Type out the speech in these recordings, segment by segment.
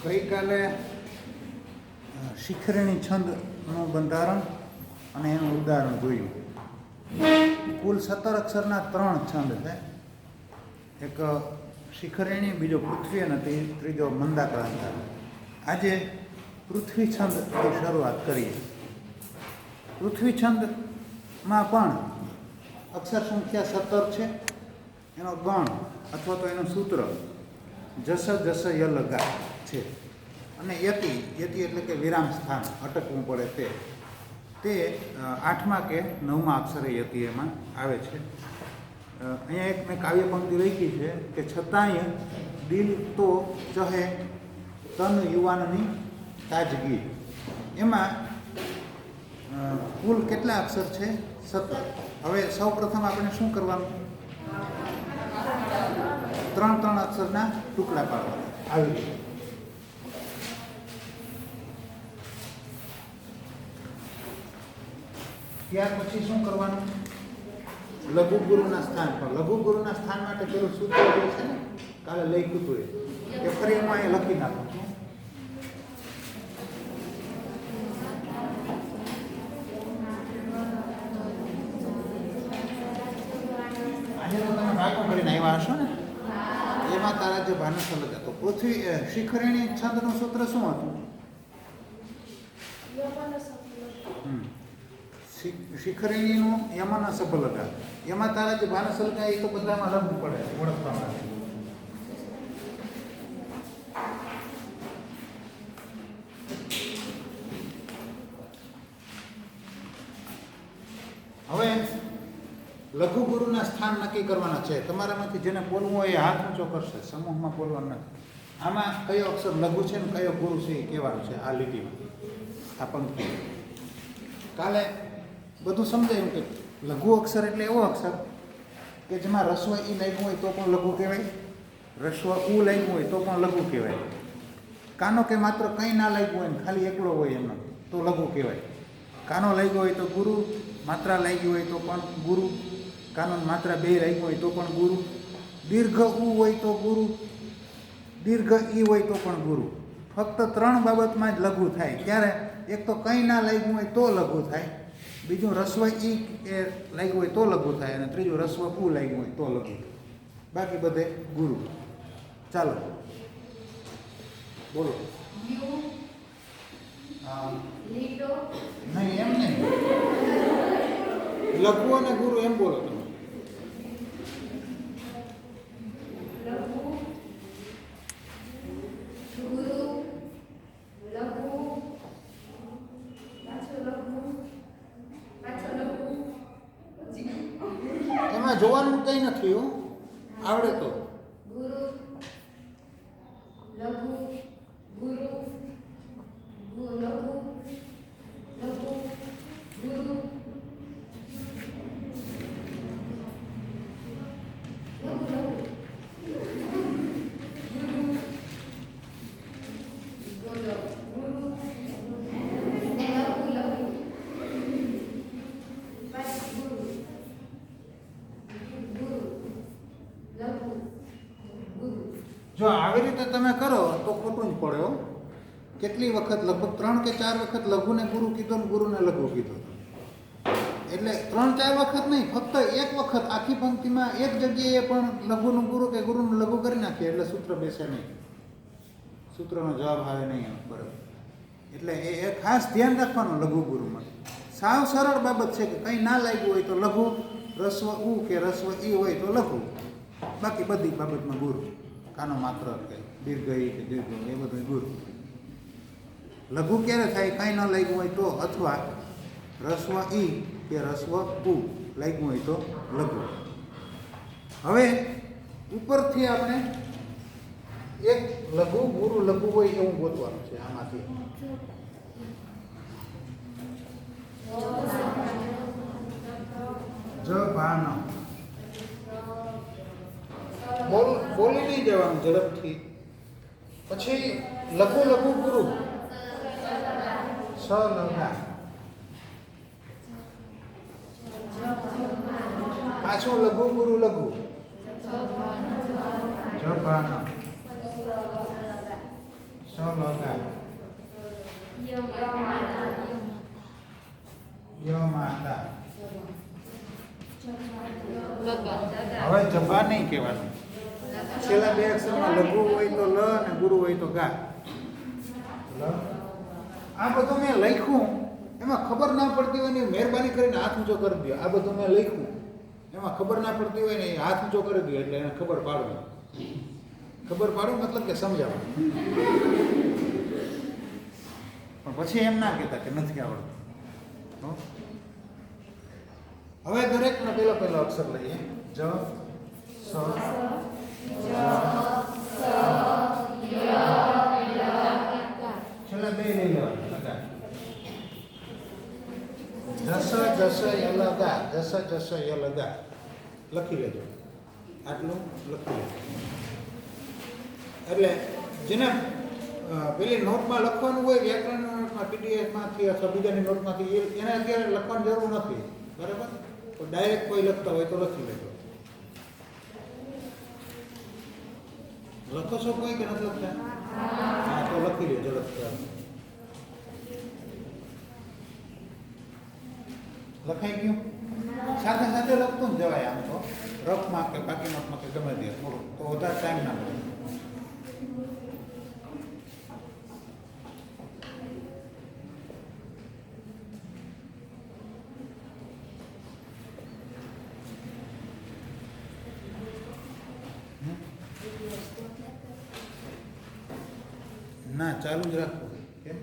ગઈકાલે શિખરણી છંદનું બંધારણ અને એનું ઉદાહરણ જોયું. કુલ 17 અક્ષરના 3 છંદ છે. એક શિખરણી, બીજો પૃથ્વી અને ત્રીજો મંદાક્રાંતા. આજે પૃથ્વી છંદથી શરૂઆત કરીએ. પૃથ્વી છંદમાં પણ અક્ષર સંખ્યા 17 છે. એનો ગણ અથવા તો એનું સૂત્ર જસ જસ યલગા છે. અને યતિ એટલે કે વિરામ સ્થાન, અટકવું પડે તે 8મા કે 9મા અક્ષરે યતિ એમાં આવે છે. અહીંયા એક મેં કાવ્ય પંક્તિ લખી છે કે છતાંય દિલ તો ચહે તન યુવાનની તાજગી. એમાં કુલ કેટલા અક્ષર છે? 17. હવે સૌ પ્રથમ આપણે શું કરવાનું? 3 અક્ષરના ટુકડા પાડવાના. આવી રીતે. ત્યાર પછી શું કરવાનું? લઘુ ગુરુના સ્થાન પર. લઘુ ગુરુના સ્થાન માટે પેલું સૂત્ર જે છે ને, કાલે લખ્યું હતું એ ફરી હું અહીંયા લખી નાખું છું. આજે તો તમે ભાગો કરીને આવ્યા હશો ને, એમાં તારા જે ભાનુસલ હતો. પૃથ્વી શિખરણી છંદનું સૂત્ર શું હતું? શિખરણીનું યમન સફલતા. એમાં તારા જે ભાનુસલકા એ તો બધામાં લખવું પડે ઓળખવા માટે. હવે લઘુ ગુરુના સ્થાન નક્કી કરવાના છે. તમારામાંથી જેને બોલવું હોય એ હાથ ઊંચો કરશે. સમૂહમાં બોલવાનું નથી. આમાં કયો અક્ષર લઘુ છે ને કયો ગુરુ છે એ કહેવાનું છે. આ લીટીમાં, આ પંક્તિ. કાલે બધું સમજાયું કે લઘુ અક્ષર એટલે એવો અક્ષર કે જેમાં રસ્વ ઈ લાગ્યું હોય તો પણ લઘુ કહેવાય, રસ્વ ઉ લાગ્યું હોય તો પણ લઘુ કહેવાય. કાનો કે માત્ર કંઈ ના લાગ્યું હોય ને ખાલી એકલો હોય એમનો તો લઘુ કહેવાય. કાનો લાગ્યો હોય તો ગુરુ, માત્રા લાગી હોય તો પણ ગુરુ, કાનો માત્રા બે લાગ્યું હોય તો પણ ગુરુ, દીર્ઘ ઉ હોય તો ગુરુ, દીર્ઘ ઈ હોય તો પણ ગુરુ. ફક્ત 3 બાબતમાં જ લઘુ થાય. ત્યારે એક તો કંઈ ના લાગ્યું હોય તો લઘુ થાય, બીજું રસ્વ ઈ એ લાગ્યું હોય તો લઘુ થાય, અને ત્રીજું રસ્વ ઉ લાગ્યું હોય તો લઘુ થાય. બાકી બધે ગુરુ. ચાલો બોલો. નહીં, એમ નહીં. લઘુ અને ગુરુ એમ બોલો તમે. એમાં જોવાનું કઈ નથી હો, આવડે તો. જો આવી રીતે તમે કરો તો ખોટું જ પડે હો. કેટલી વખત, લગભગ 3 કે 4 વખત લઘુને ગુરુ કીધો ને ગુરુને લઘુ કીધો. એટલે 3-4 વખત નહીં, ફક્ત એક વખત આખી પંક્તિમાં એક જગ્યાએ પણ લઘુનું ગુરુ કે ગુરુનું લઘુ કરી નાખીએ એટલે સૂત્ર બેસે નહીં, સૂત્રનો જવાબ આવે નહીં. બરાબર. એટલે એ ખાસ ધ્યાન રાખવાનું લઘુ ગુરુમાં. સાવ સરળ બાબત છે કે કંઈ ના લાગ્યું હોય તો લઘુ, રસ્વ ઉ કે રસ્વ ઈ હોય તો લઘુ, બાકી બધી બાબતમાં ગુરુ. કાનો માત્ર કે દીર્ઘ ઈ કે દીર્ઘ એ બધું ગુરુ. લઘુ ક્યારે થાય? કંઈ ન લાગ્યું હોય તો, અથવા રસ્વ ઈ કે રસ્વ ઉ લાગ્યું હોય તો લઘુ. હવે ઉપરથી આપણે એક લઘુ ગુરુ લઘુ હોય એવું ગોતવાનું છે. આમાંથી જ ભાન બોલી નહીં જવાનું ઝડપથી. પછી લઘુ લઘુ ગુરુ સ લઘા, પાછું લઘુ ગુરુ લઘુ જ ભાન લગા ય માતા. હવે જભા નહીં કહેવાનું. છેલ્લા બે અક્ષરમાં લઘુ હોય તો લ અને ગુરુ હોય તો ગા. આ બધું મેં લખ્યું, એમાં ખબર ના પડતી હોય ને મહેરબાની કરીને હાથ ઊંચો કરી દો. આ બધું મેં લખ્યું, એમાં ખબર ના પડતી હોય ને હાથ ઊંચો કરી દો, એટલે એને ખબર પાડવી. ખબર પાડવું મતલબ કે સમજાવવું. પણ પછી એમ ના કહેતા કે નથી આવડતું. હવે દરેકનો પહેલો અક્ષર લઈએ. જ, સ, છેલ્લા બે લઈ લેવાના. જસ જસ યલગા, જસ જસ યલગા લખી લેજો. આટલું લખી લેજો. એટલે જેને પેલી નોટમાં લખવાનું હોય, વ્યાકરણ નોટમાં, પીડીએફમાંથી અથવા બીજાની નોટમાંથી, એને અત્યારે લખવાની જરૂર નથી. બરાબર? તો ડાયરેક્ટ કોઈ લખતા હોય તો લખી લેજો. લખો છો કોઈ કે નથી લખતા? હા, તો લખી લેજો. લખતા લખાઈ ગયું? સાથે સાથે લખતું જ જવાય. આમ તો રફમાં કે બાકી નોટમાં કે ગમે તે થોડું, તો વધારે ટાઈમ ના મળે. ના, ચાલુ જ રાખવું. કેમ?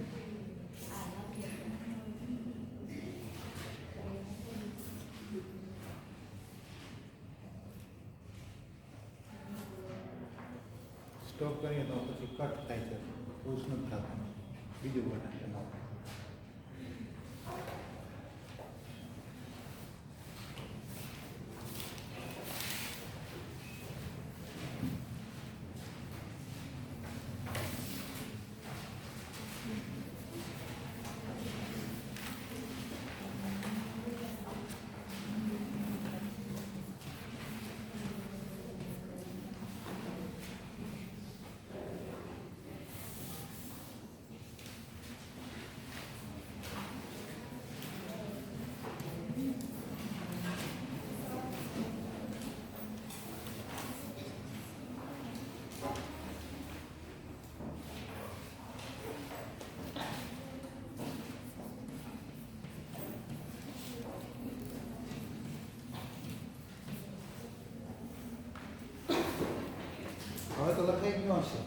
સ્ટોપ કરીએ તો પછી કટ થાય છે, પુશ નથી થતું. બીજું બટન છે. હવે તો લખાઈ ગયો હશે.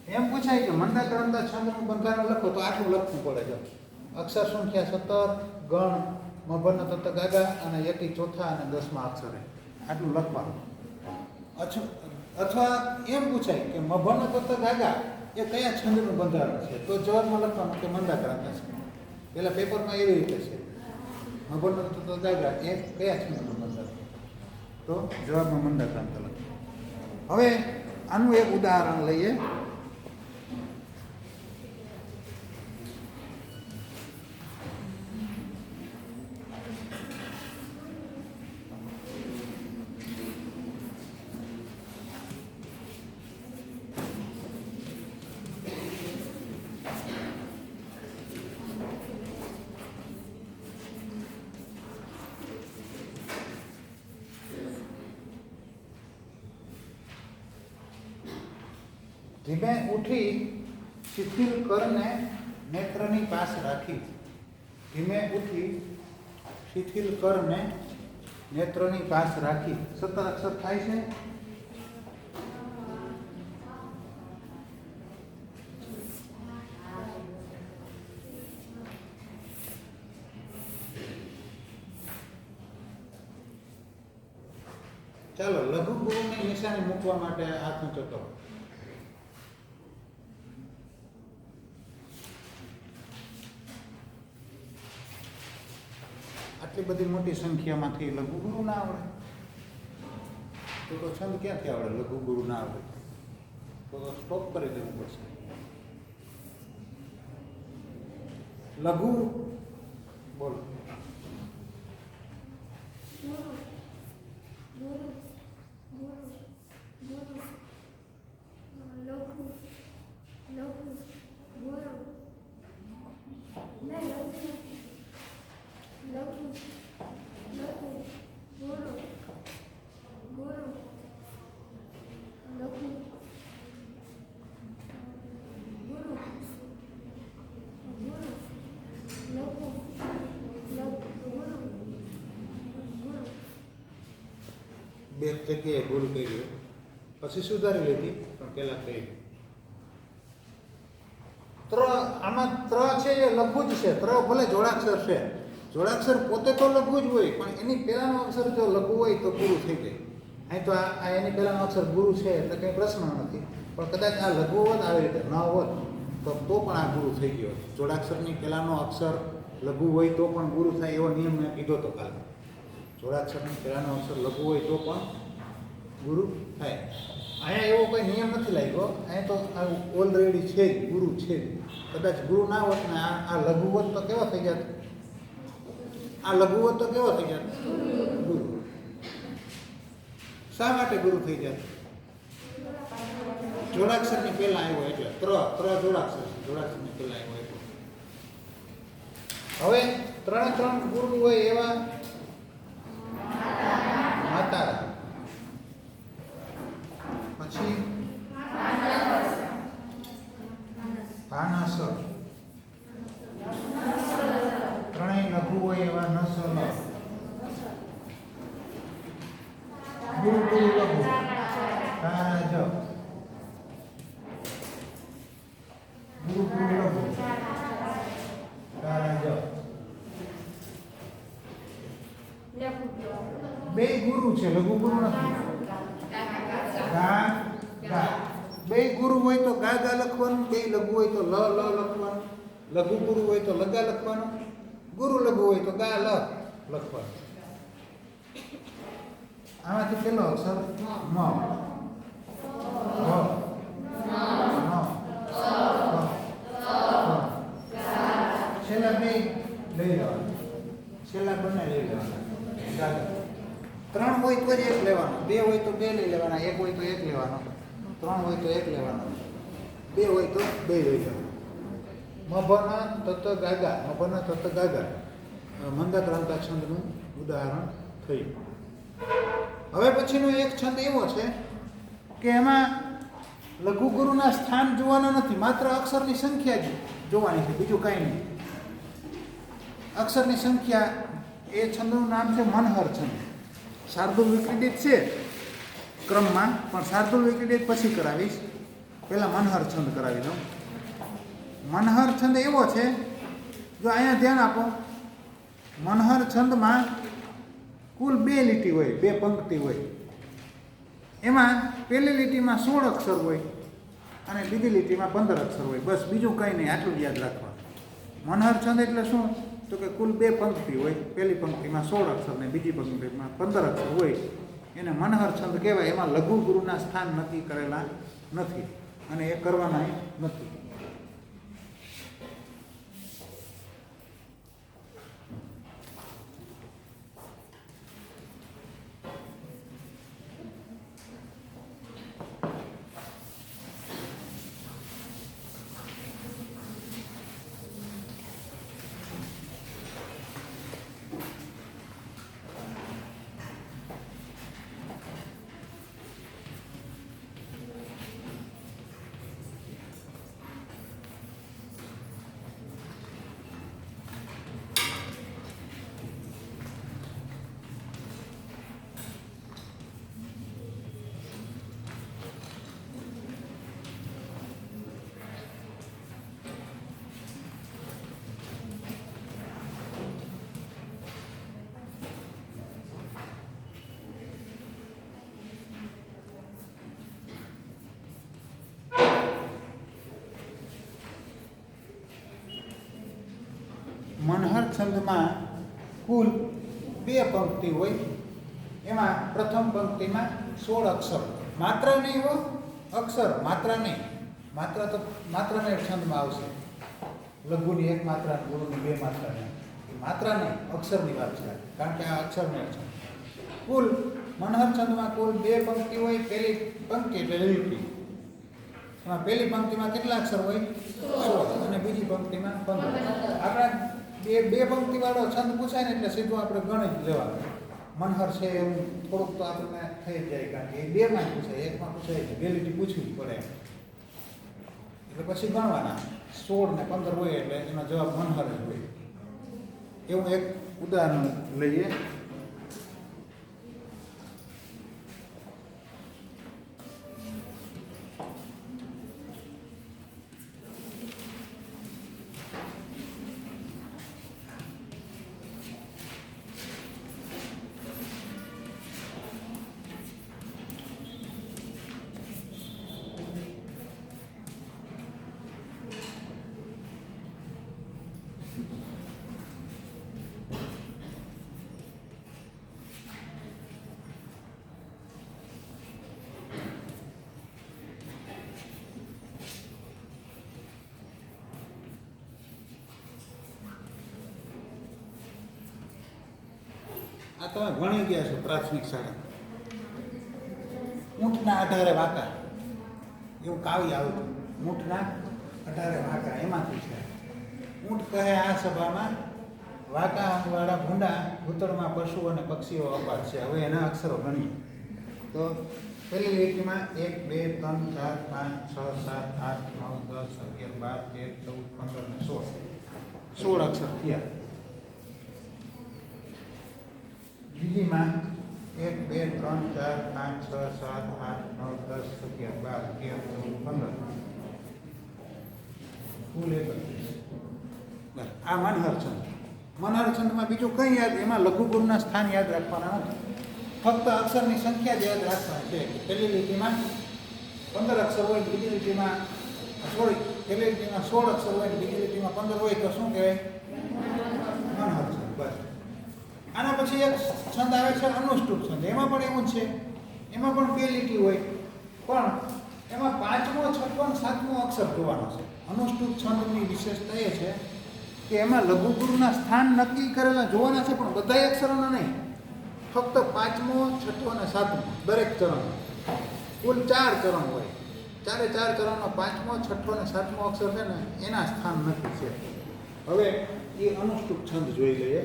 એમ પૂછાય કે મંદાક્રાંતા છંદનું બંધારણ લખો તો આટલું લખવું પડે છે. અક્ષર સંખ્યા 17, ગણ, મભન તત ગાગા અને એકી ચોથા અને 10મા અક્ષરે આટલું લખવાનું. અથવા એમ પૂછાય કે મભન તત ગાગા એ કયા છંદનું બંધારણ છે, તો જવાબમાં લખવાનું કે મંદાક્રાંતા છે. પેલા પેપરમાં એવી રીતે છે, મભન તત ગાગા એ કયા છંદનું બંધારણ, તો જવાબમાં મંદાક્રાંતા લખવાનું. હવે આનું એક ઉદાહરણ લઈએ. ધીમે ઉઠી શિથિલ કરને નેત્રની પાસ રાખી. ધીમે ઉઠી શિથિલ કરને નેત્રની પાસ રાખી. 17 અક્ષર થાય છે. ચાલો લઘુ ગુરુની નિશાની મૂકવા માટે હાથ ઊંચો કરો. આટલી બધી મોટી સંખ્યામાંથી લઘુ ગુરુ ના આવડે તો છંદ ક્યાંથી આવડે? લઘુ ગુરુ ના આવડે તો સ્ટોપ કરી દેવું પડશે. લઘુ બોલો. બે જગ્યાએ ભૂલ કરી, પછી સુધારી લીધી, પણ પહેલાં કહી આમાં છે એ લઘુ જ છે. ભલે જોડાક્ષર છે, જોડાક્ષર પોતે તો લઘુ જ હોય, પણ એની પહેલાનો અક્ષર જો લઘુ હોય તો પૂરું થઈ જાય. અહીં તો આ એની પહેલાનો અક્ષર ગુરુ છે એટલે કંઈ પ્રશ્ન નથી, પણ કદાચ આ લઘુ હોત, આવી રીતે ન હોત તો પણ આ ગુરુ થઈ ગયો. જોડાક્ષરની પહેલાનો અક્ષર લઘુ હોય તો પણ ગુરુ થાય એવો નિયમ મેં કીધો હતો કાલે. જોડાક્ષરની પહેલાનો અક્ષર લઘુ હોય તો પણ ગુરુ થાય. અહીંયા એવો કોઈ નિયમ નથી લાગ્યો. અહીંયા તો આ ઓલરેડી છે જ, ગુરુ છે જ. કદાચ ગુરુ ના હોત ને આ લઘુ હોત તો કેવો થઈ જાત? આ લઘુ હોત તો કેવો થઈ જાત? ગુરુ. શા માટે ગુરુ થઈ જાત? જોડાક્ષરની પહેલા આવ્યો એટલે જોડાક્ષર, જોડાક્ષરની પહેલા આવ્યો એટલે. હવે ત્રણ ગુરુ હોય એવા માતારા, પછી ભાનાસર, ત્રણેય લઘુ હોય એવા નસર, ગુરુ લઘુ, તારાજ, ગુરુ લઘુ, તારાજ. બે ગુરુ છે, લઘુ ગુરુ નથી. ગા ગા, બે ગુરુ હોય તો ગા ગા લખવાનું, બે લઘુ હોય તો લ લખવાનું, લઘુ ગુરુ હોય તો લગા લખવાનું, ગુરુ લઘુ હોય તો ગા લખવાનું. આમાંથી પેલો અક્ષર મ, છેલ્લા બે લઈ લેવાના, છેલ્લા બંને લઈ લેવાના. ત્રણ હોય તો જ એક લેવાનો, બે હોય તો બે લઈ લેવાના, એક હોય તો એક લેવાનો, ત્રણ હોય તો એક લેવાનો, બે હોય તો બે લઈ લેવાના. મભના તત ગાગા, મભના તત ગાગા મંદક્રાંતા છંદનું ઉદાહરણ થયું. હવે પછીનો એક છંદ એવો છે કે એમાં લઘુ ગુરુના સ્થાન જોવાના નથી, માત્ર અક્ષરની સંખ્યા જ જોવાની છે, બીજું કાંઈ નહીં. અક્ષરની સંખ્યા. એ છંદનું નામ છે મનહર છંદ. શાર્દુલ વિક્રીડિત છે ક્રમમાં, પણ શાર્દુલ વિક્રીડિત પછી કરાવીશ, પહેલાં મનહર છંદ કરાવી દઉં. મનહર છંદ એવો છે, જો અહીંયા ધ્યાન આપો, મનહર છંદમાં કુલ 2 લીટી હોય, 2 પંક્તિ હોય. એમાં પહેલી લીટીમાં 16 અક્ષર હોય અને બીજી લીટીમાં 15 અક્ષર હોય. બસ, બીજું કંઈ નહીં, આટલું જ યાદ રાખવાનું. મનહર છંદ એટલે શું? તો કે કુલ 2 પંક્તિ હોય, પહેલી પંક્તિમાં 16 અક્ષર ને બીજી પંક્તિમાં 15 અક્ષર હોય, એને મનહર છંદ કહેવાય. એમાં લઘુ ગુરુના સ્થાન નક્કી કરેલા નથી અને એ કરવાના નથી. મનહર છંદમાં કુલ 2 પંક્તિ હોય. એમાં પ્રથમ પંક્તિમાં 16 અક્ષર, માત્ર નહીં હો, અક્ષર, માત્ર નહીં. માત્ર ને છંદમાં આવશે. લઘુની 1 માત્રા, ગુરુની 2 માત્રા નહીં. એ માત્ર નહીં, અક્ષરની વાત છે, કારણ કે આ અક્ષરને છંદ. કુલ મનહર છંદમાં કુલ 2 પંક્તિ હોય. પહેલી પંક્તિ એટલે લીટી, એમાં પહેલી પંક્તિમાં કેટલા અક્ષર હોય? 16 અને બીજી પંક્તિમાં 15. આપણે બે પંક્તિવાળો છંદ પૂછાય ને એટલે સીધું આપણે ગણી જ લેવાનું. મનહર છે એવું થોડુંક તો આપણને થઈ જાય, કારણ કે એ 2માં જ પૂછાય, 1માં પૂછાય, 2 લીટી પૂછવી જ પડે. એટલે પછી ગણવાના 16 ને 15 હોય એટલે એનો જવાબ મનહર જ હોય. એવું એક ઉદાહરણ લઈએ. આ તમે ભણી ગયા છો પ્રાથમિક શાળા. ઊંટના 18 વાંકા એવું કાવ્ય આવતું. ઊંટના 18 વાંકા એમાંથી છે. ઊંટ કહે આ સભામાં, વાંકાવાળા ભૂંડા ભૂતળમાં પશુ અને પક્ષીઓ અપાર છે. હવે એના અક્ષરો ગણીએ તો પહેલી લીટીમાં 1 2 3 4 5 6 7 8 9 10 11 12 13 14 15 ને 16 અક્ષર થયા. બીજીમાં 1 2 3 4 5 6 7 8 9 10 11 12 13 14 15 કુલ 31. આ મનહર છંદ. મનહર છંદમાં બીજું કંઈ યાદ, એમાં લઘુગુરુના સ્થાન યાદ રાખવાના નથી, ફક્ત અક્ષરની સંખ્યા જ યાદ રાખવાની છે. પહેલી લીટીમાં 15 અક્ષર હોય, બીજી લીટીમાં પહેલી લીટીમાં 16 અક્ષર હોય, બીજી લીટીમાં 15 હોય તો શું કહેવાય? મનહર છંદ. બસ. આના પછી એક છંદ આવે છે અનુષ્ટુપ છંદ. એમાં પણ એવું છે, એમાં પણ બે લીટી હોય, પણ એમાં 5મો 6મો અને 7મો અક્ષર જોવાનો છે. અનુષ્ટુપ છંદની વિશેષતા એ છે કે એમાં લઘુગુરુના સ્થાન નક્કી કરેલા જોવાના છે, પણ બધા અક્ષરોના નહીં, ફક્ત 5મો 6મો અને 7મો દરેક ચરણ. કુલ 4 ચરણ હોય, 4 ચરણમાં 5મો 6મો અને 7મો અક્ષર છે ને એના સ્થાન નક્કી છે. હવે એ અનુષ્ટુપ છંદ જોઈ લઈએ.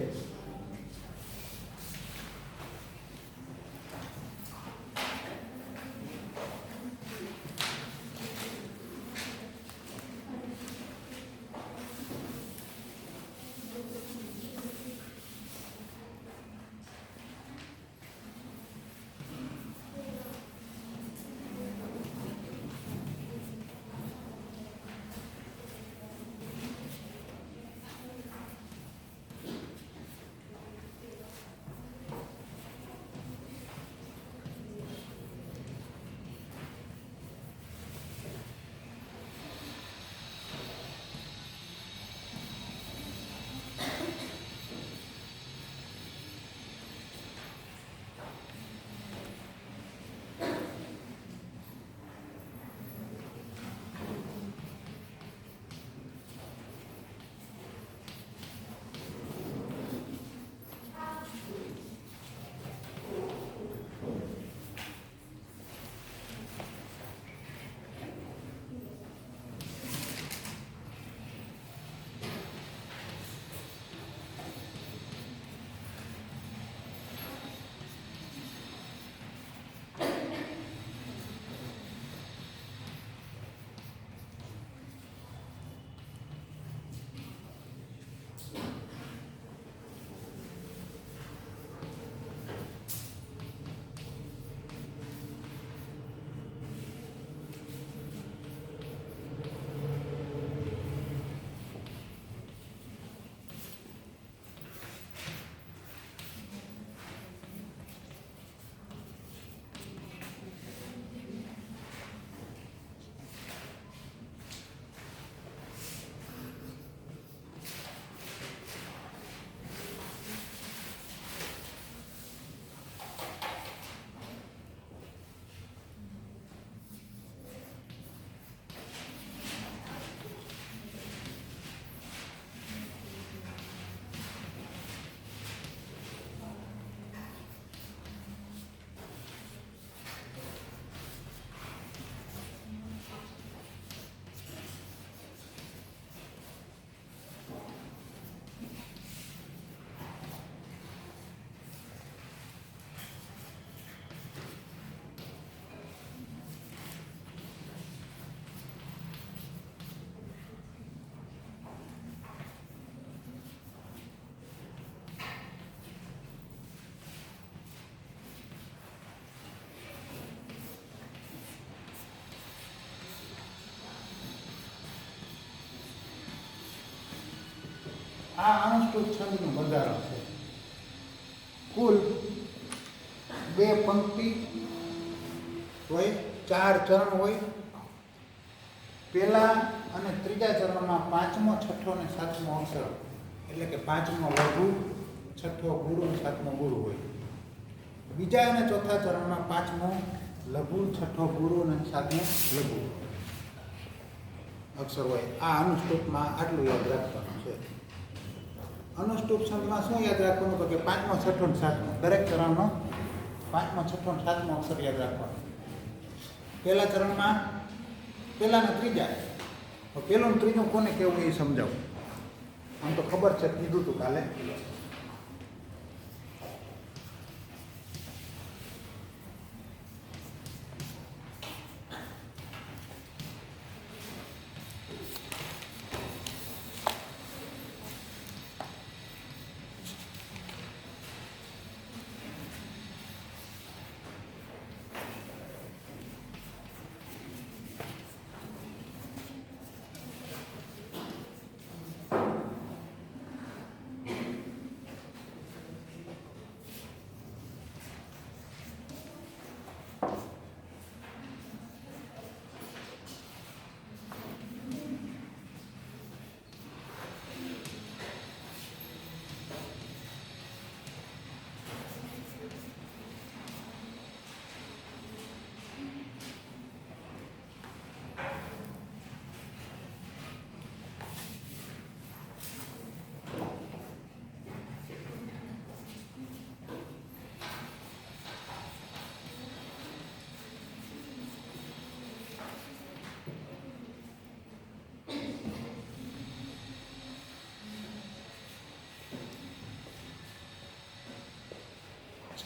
આ અનુષ્ટુપ છંદનું બંધારણ છે. કુલ 2 પંક્તિ હોય, 4 ચરણ હોય. પહેલા અને ત્રીજા ચરણમાં 5મો 6મો અને 7મો અક્ષર, એટલે કે 5મો લઘુ, 6મો ગુરુ અને 7મો ગુરુ હોય. બીજા અને ચોથા ચરણમાં 5મો લઘુ, 6મો ગુરુ અને 7મો લઘુ અક્ષર હોય. આ અનુષ્ટુપમાં આટલું યાદ રાખવાનું છે. અનુષ્ટુપ છંદમાં શું યાદ રાખવાનું? તો કે પાંચમો, છઠ્ઠો ને સાતમો, દરેક ચરણનો પાંચમો, છઠ્ઠો ને સાતમો અક્ષર યાદ રાખવાનો. પહેલા ચરણમાં પહેલા ને ત્રીજા, તો પહેલું ને ત્રીજું કોને કેવું એ સમજાવું. આમ તો ખબર છે, કીધું હતું કાલે.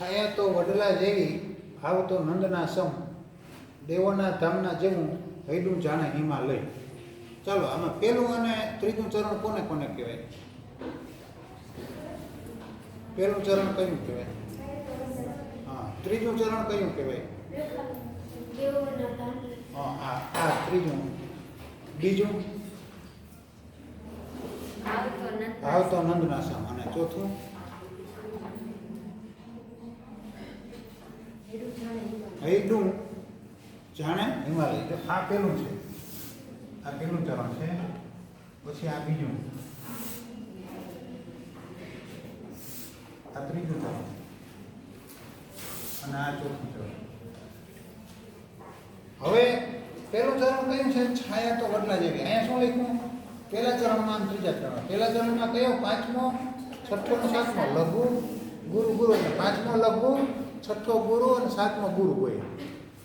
છાયા તો વડલા જેવી, ભાવ તો નંદના સમ, દેવોના ધામના જેવું, હૈડું જાણે હિમાલય. ચાલો, આમાં પહેલું અને ત્રીજું ચરણ કોને કોને કહેવાય? પહેલું ચરણ કયું કહેવાય? હા. ત્રીજું ચરણ કયું કહેવાય? હા, આ ત્રીજું. બીજું ભાવ તો નંદના સમ, અને ચોથું હૈડું જાણે હિમાલય. તો આ પેલું છે, આ પેલું ચરણ છે. પછી આ બીજું, આ ત્રીજું ચરણ, અને આ ચોથું ચરણ. હવે પેલું ચરણ કયું છે? છાયા તો વડલા જેવી. અહીંયા શું લખ્યું? પહેલા ચરણમાં, ત્રીજા ચરણ. પહેલા ચરણમાં કયો? પાંચમો, છઠ્ઠો ને સાતમો. લઘુ ગુરુ ગુરુ, પાંચમો લઘુ, છઠ્ઠો ગુરુ અને સાતમો ગુરુ હોય.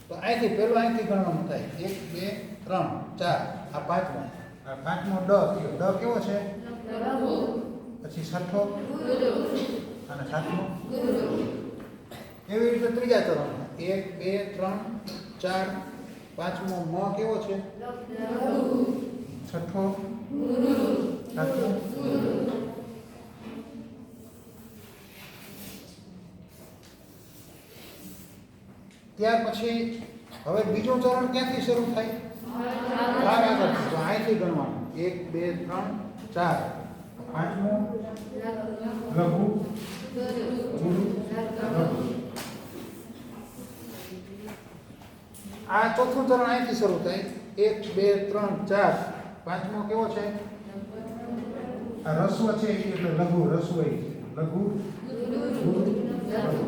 તો અહીંથી પેલું અહીંથી ગણવાનું થાય. 1 2 3 4. આ પાંચમો. આ પાંચમો ડ. ડ કેવો છે? પછી છઠ્ઠો અને સાતમો. એવી રીતે ત્રીજા ચરણમાં 1 2 3 4. પાંચમો મ કેવો છે? છઠ્ઠો, સાતમો. ત્યાર પછી હવે બીજું ચરણ ક્યાંથી શરૂ થાય? ચાર આગળ. તો અહીંથી ગણવાનું 1 2 3 4. પાંચમું લઘુ ગુરુ લઘુ. આ ચોથું ચરણ અહીંથી શરૂ થાય 1 2 3 4. પાંચમો કેવો છે? આ રસ્વ છે એટલે લઘુ રસ્વ. લઘુ ગુરુ લઘુ.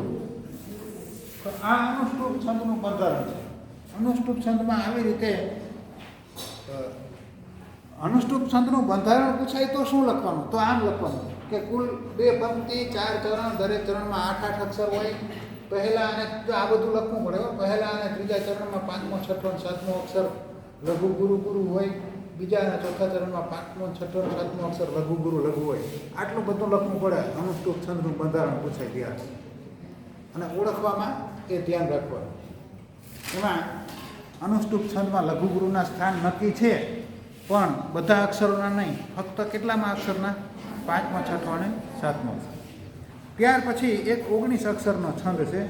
તો આ અનુષ્ટુપ છંદનું બંધારણ છે. અનુષ્ટુપ છંદમાં આવી રીતે અનુષ્ટુપ છંદનું બંધારણ પૂછાય તો શું લખવાનું? તો આમ લખવાનું કે કુલ 2 પંક્તિ, 4 ચરણ, દરેક ચરણમાં 8 અક્ષર હોય. પહેલા અને આ બધું લખવું પડે. પહેલા અને ત્રીજા ચરણમાં પાંચમો, છઠ્ઠો અને સાતમો અક્ષર લઘુ ગુરુ ગુરુ હોય. બીજા અને ચોથા ચરણમાં પાંચમો, છઠ્ઠો અને સાતમો અક્ષર લઘુ ગુરુ લઘુ હોય. આટલું બધું લખવું પડે અનુષ્ટુપ છંદનું બંધારણ પૂછાય ત્યારે. અને ઓળખવામાં એ ધ્યાન રાખવાનું. એમાં અનુષ્ટુપ છંદમાં લઘુ ગુરુના સ્થાન નક્કી છે, પણ બધા અક્ષરોના નહીં, ફક્ત કેટલામાં અક્ષરના? પાંચમો, છઠ્ઠો અને સાતમો. ત્યાર પછી એક 19 અક્ષરનો છંદ છે,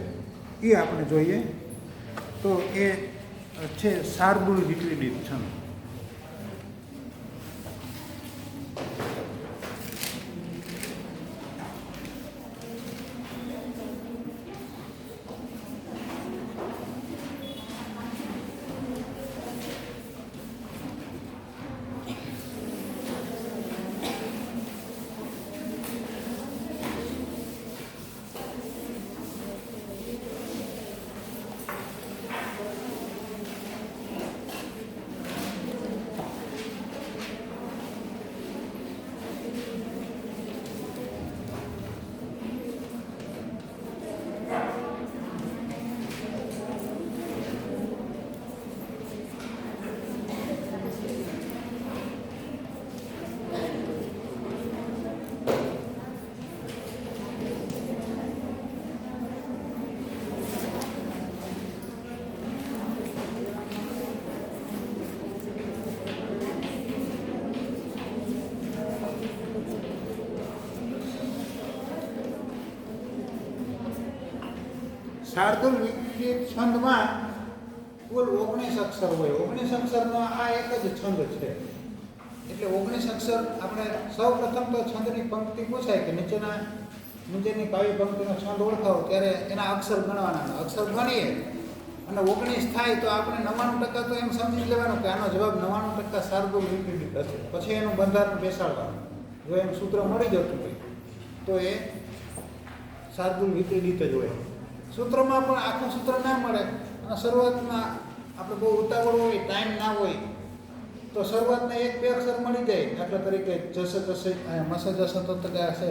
એ આપણે જોઈએ. તો એ છે શાર્દુલ વિક્રીડિત છંદ. શાર્દુલ વિપરીત છંદમાં કુલ 19 અક્ષર હોય. 19 અક્ષરનો આ એક જ છંદ છે. એટલે 19 અક્ષર આપણે સૌ પ્રથમ તો છંદની પંક્તિ પૂછાય કે નીચેની કાવ્ય પંક્તિનો છંદ ઓળખાવો ત્યારે એના અક્ષર ગણવાના. અક્ષર ગણીએ અને 19 થાય તો આપણે 99% તો એમ સમજી લેવાનું કે આનો જવાબ 99% શાર્દુલ વિપરીત હશે. પછી એનું બંધારણ બેસાડવાનું. જો એમ સૂત્ર મળી જતું હોય તો એ શાર્દુલ વિપરીત જ હોય. સૂત્રમાં પણ આખું સૂત્ર ના મળે અને શરૂઆતમાં આપણે બહુ ઉતાવળ હોય, ટાઈમ ના હોય તો શરૂઆતના 1-2 અક્ષર મળી જાય. દાખલા તરીકે જશે મસ જશે તો છે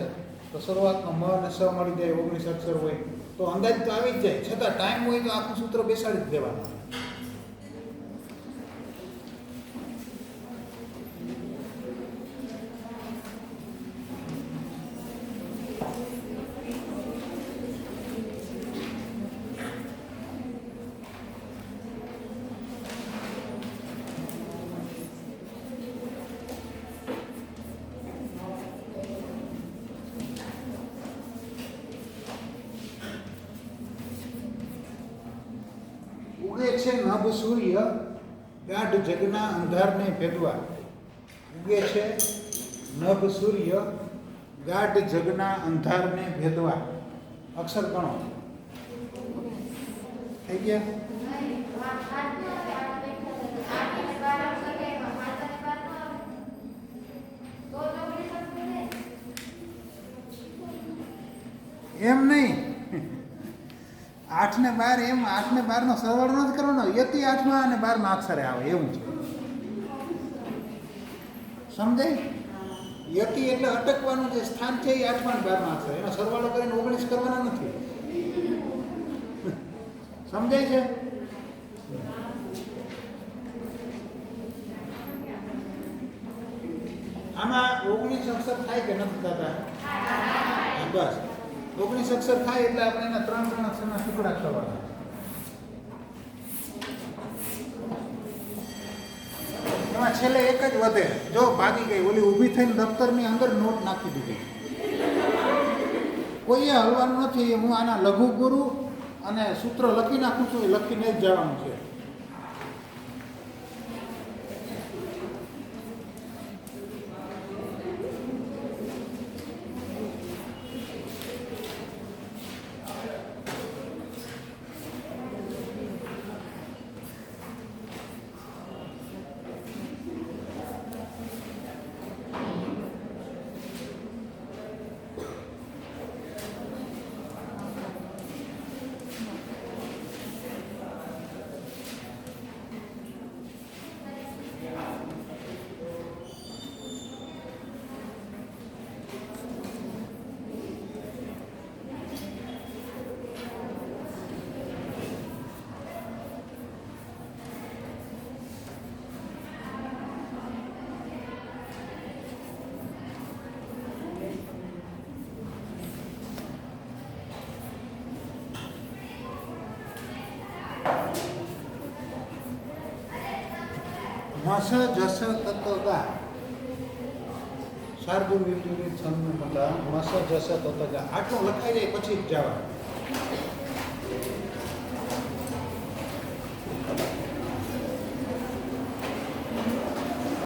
તો શરૂઆતમાં મ અને સ મળી જાય, 19 અક્ષર હોય તો અંદાજ તો આવી જ જાય. છતાં ટાઈમ હોય તો આખું સૂત્ર બેસાડી જ દેવાનું. ઉગે છે નભ સૂર્ય ગાઢ જગના અંધારને ભેદવા. ઉગે છે નભ સૂર્ય ગાઢ જગના અંધારને ભેદવા. અક્ષર ગણો. થઈ ગયા? એમ નહીં, 8 ને 12 એમ 8 ને 12 નો સરવાળો નથી કરવાનો. યતિ 8માં અને 12માં અક્ષરે આવે એવું છે. સમજાય? યતિ એટલે અટકવાનું જે સ્થાન છે એ 8માં અને 12માં અક્ષરે. એનો સરવાળો કરીને 19 કરવાના નથી. સમજાય છે? આમાં 19 અક્ષર થાય કે નથી થતા? બસ 19 અક્ષર થાય એટલે આપણે એના 3 અક્ષરના ટુકડા કરવાના. એમાં છેલ્લે એક જ વધે. જો ભાગી ગઈ ઓલી ઊભી થઈને દફતરની અંદર નોટ નાખી દીધી. કોઈએ હલવાનું નથી. હું આના લઘુ ગુરુ અને સૂત્ર લખી નાખું છું, એ લખીને જ જવાનું છે. મસ જસ તત્વગા. શાર્દુલ વિપરીત છંદ મસ જસ તત્વગા. આટલું લખાઈ જાય પછી જ જવાનું.